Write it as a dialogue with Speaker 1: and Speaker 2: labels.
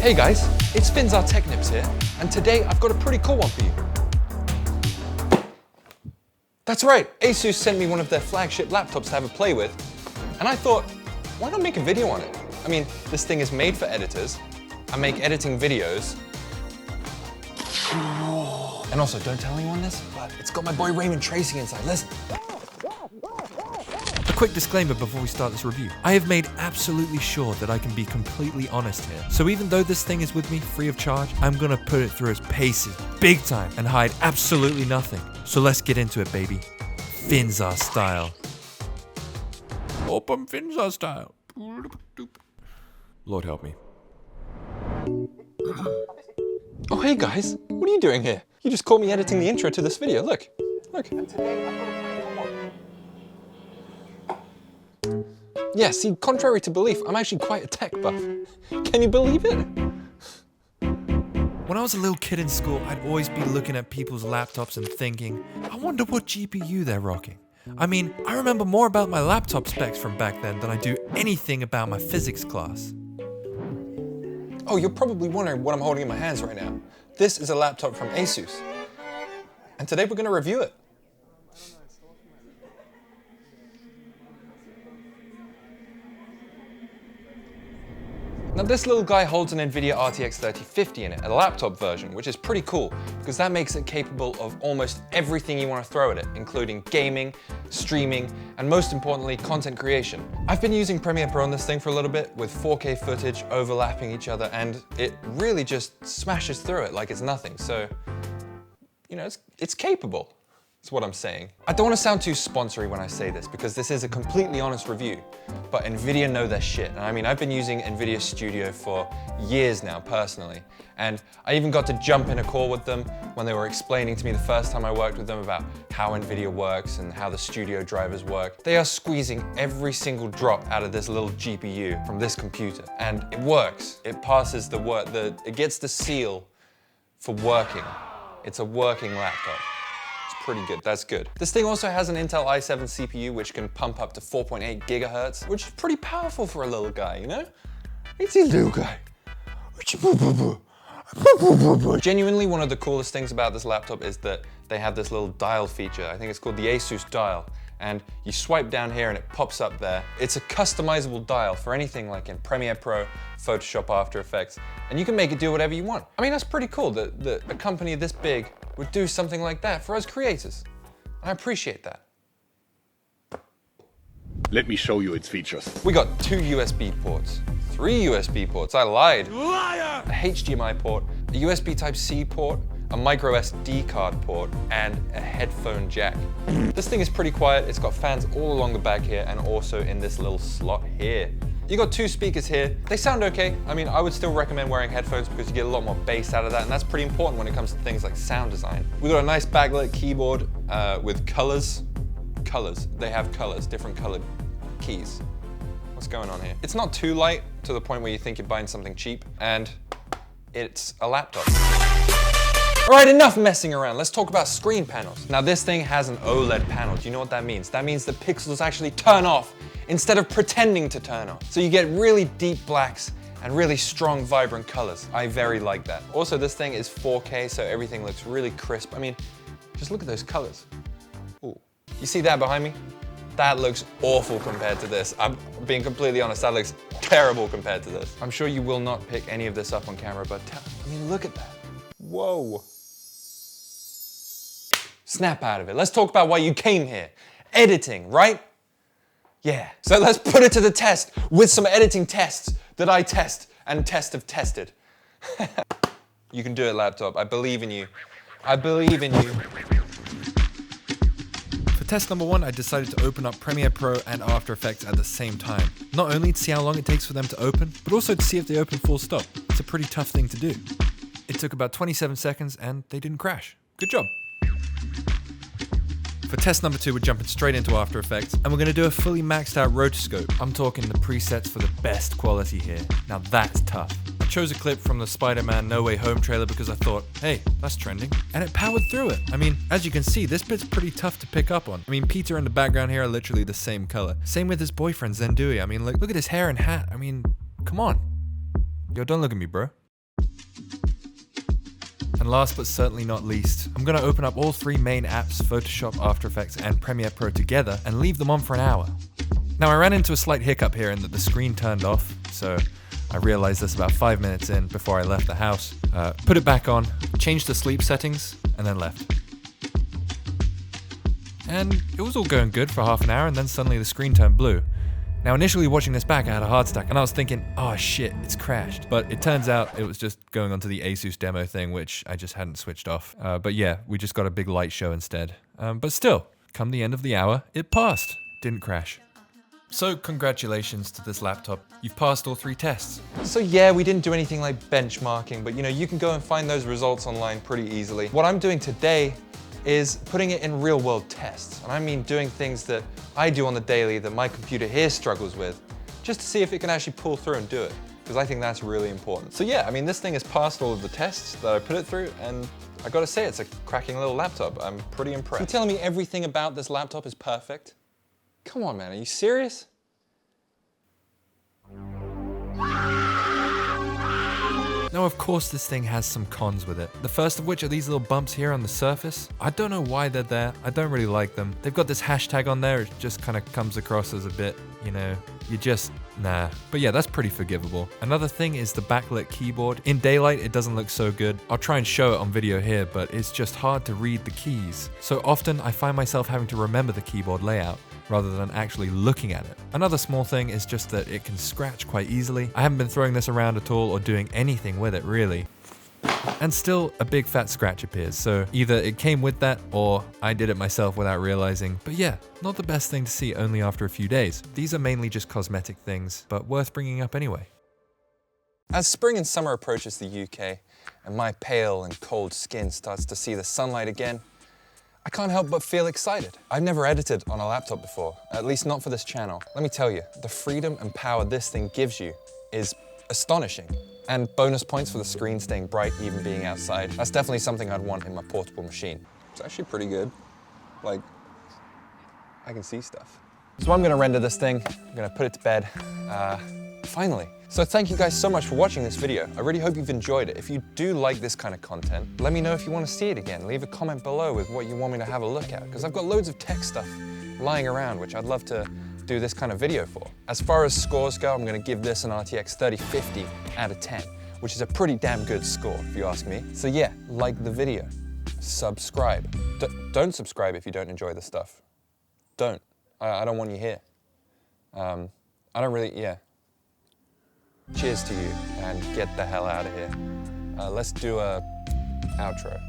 Speaker 1: Hey guys, it's Finzar Tech Nips here, and today I've got a pretty cool one for you. That's right, Asus sent me one of their flagship laptops to have a play with, and I thought, why not make a video on it? I mean, this thing is made for editors. I make editing videos. And also, don't tell anyone this, but it's got my boy Raymond Tracy inside. Listen.
Speaker 2: A quick disclaimer before we start this review. I have made absolutely sure that I can be completely honest here. So even though this thing is with me free of charge, I'm gonna put it through its paces, big time, and hide absolutely nothing. So let's get into it, baby. Finzar style. Open Finzar style. Lord help me.
Speaker 1: Oh, hey guys, what are you doing here? You just caught me editing the intro to this video, look. And today I've got a pretty cool one. Yeah, see, contrary to belief, I'm actually quite a tech buff. Can you believe it?
Speaker 2: When I was a little kid in school, I'd always be looking at people's laptops and thinking, I wonder what GPU they're rocking. I mean, I remember more about my laptop specs from back then than I do anything about my physics class.
Speaker 1: Oh, you're probably wondering what I'm holding in my hands right now. This is a laptop from Asus. And today we're going to review it. Now this little guy holds an NVIDIA RTX 3050 in it, a laptop version, which is pretty cool because that makes it capable of almost everything you want to throw at it, including gaming, streaming, and most importantly, content creation. I've been using Premiere Pro on this thing for a little bit with 4K footage overlapping each other, and it really just smashes through it like it's nothing. So, you know, it's capable. That's what I'm saying. I don't want to sound too sponsory when I say this because this is a completely honest review, but NVIDIA know their shit. And I mean, I've been using NVIDIA Studio for years now, personally. And I even got to jump in a call with them when they were explaining to me the first time I worked with them about how NVIDIA works and how the studio drivers work. They are squeezing every single drop out of this little GPU from this computer. And it works. It passes the work, it gets the seal for working. It's a working laptop. Pretty good, that's good. This thing also has an Intel i7 CPU which can pump up to 4.8 gigahertz, which is pretty powerful for a little guy, you know? It's a little guy. Genuinely, one of the coolest things about this laptop is that they have this little dial feature. I think it's called the Asus dial. And you swipe down here and it pops up there. It's a customizable dial for anything like in Premiere Pro, Photoshop, After Effects, and you can make it do whatever you want. I mean, that's pretty cool that a company this big would do something like that for us creators. And I appreciate that.
Speaker 3: Let me show you its features.
Speaker 1: We got 2 USB ports, 3 USB ports, I lied. Liar! A HDMI port, a USB Type-C port, a micro SD card port, and a headphone jack. This thing is pretty quiet. It's got fans all along the back here and also in this little slot here. You got 2 speakers here. They sound okay. I mean, I would still recommend wearing headphones because you get a lot more bass out of that, and that's pretty important when it comes to things like sound design. We got a nice backlit keyboard with colors. They have colors, different colored keys. What's going on here? It's not too light to the point where you think you're buying something cheap, and it's a laptop. All right, enough messing around. Let's talk about screen panels. Now this thing has an OLED panel. Do you know what that means? That means the pixels actually turn off instead of pretending to turn on. So you get really deep blacks and really strong, vibrant colors. I very like that. Also, this thing is 4K, so everything looks really crisp. I mean, just look at those colors. Ooh. You see that behind me? That looks awful compared to this. I'm being completely honest, that looks terrible compared to this. I'm sure you will not pick any of this up on camera, but I mean, look at that. Whoa. Snap out of it. Let's talk about why you came here. Editing, right? Yeah. So let's put it to the test with some editing tests that I test and have tested. You can do it, laptop. I believe in you. I believe in you.
Speaker 2: For test number 1, I decided to open up Premiere Pro and After Effects at the same time. Not only to see how long it takes for them to open, but also to see if they open full stop. It's a pretty tough thing to do. It took about 27 seconds and they didn't crash. Good job. For test number 2, we're jumping straight into After Effects, and we're going to do a fully maxed out rotoscope. I'm talking the presets for the best quality here. Now that's tough. I chose a clip from the Spider-Man No Way Home trailer because I thought, hey, that's trending. And it powered through it. I mean, as you can see, this bit's pretty tough to pick up on. I mean, Peter and the background here are literally the same color. Same with his boyfriend, Zendui. I mean, look at his hair and hat. I mean, come on. Yo, don't look at me, bro. And last but certainly not least, I'm gonna open up all three main apps, Photoshop, After Effects, and Premiere Pro together and leave them on for an hour. Now I ran into a slight hiccup here in that the screen turned off, so I realized this about 5 minutes in before I left the house. Put it back on, changed the sleep settings, and then left. And it was all going good for half an hour, and then suddenly the screen turned blue. Now initially watching this back I had a heart attack and I was thinking, oh shit, it's crashed. But it turns out it was just going onto the Asus demo thing, which I just hadn't switched off. But yeah, we just got a big light show instead. But still, come the end of the hour, it passed. Didn't crash. So congratulations to this laptop. You've passed all 3 tests.
Speaker 1: So yeah, we didn't do anything like benchmarking, but you can go and find those results online pretty easily. What I'm doing today is putting it in real world tests. And I mean doing things that I do on the daily that my computer here struggles with, just to see if it can actually pull through and do it. Because I think that's really important. So yeah, I mean, this thing has passed all of the tests that I put it through, and I gotta say, it's a cracking little laptop. I'm pretty impressed. You're telling me everything about this laptop is perfect? Come on, man, are you serious?
Speaker 2: Now, of course, this thing has some cons with it. The first of which are these little bumps here on the surface. I don't know why they're there. I don't really like them. They've got this hashtag on there. It just kind of comes across as a bit, you just, nah. But yeah, that's pretty forgivable. Another thing is the backlit keyboard. In daylight, it doesn't look so good. I'll try and show it on video here, but it's just hard to read the keys. So often, I find myself having to remember the keyboard layout rather than actually looking at it. Another small thing is just that it can scratch quite easily. I haven't been throwing this around at all or doing anything with it really. And still a big fat scratch appears, so either it came with that or I did it myself without realizing. But yeah, not the best thing to see only after a few days. These are mainly just cosmetic things, but worth bringing up anyway.
Speaker 1: As spring and summer approaches the UK and my pale and cold skin starts to see the sunlight again, I can't help but feel excited. I've never edited on a laptop before, at least not for this channel. Let me tell you, the freedom and power this thing gives you is astonishing. And bonus points for the screen staying bright even being outside. That's definitely something I'd want in my portable machine. It's actually pretty good. Like, I can see stuff. So I'm gonna render this thing, I'm gonna put it to bed, finally. So thank you guys so much for watching this video. I really hope you've enjoyed it. If you do like this kind of content, let me know if you want to see it again. Leave a comment below with what you want me to have a look at, because I've got loads of tech stuff lying around, which I'd love to do this kind of video for. As far as scores go, I'm gonna give this an RTX 3050 out of 10, which is a pretty damn good score, if you ask me. So yeah, like the video, subscribe. Don't subscribe if you don't enjoy the stuff. Don't. I don't want you here. I don't really, yeah. Cheers to you, and get the hell out of here. Let's do a outro.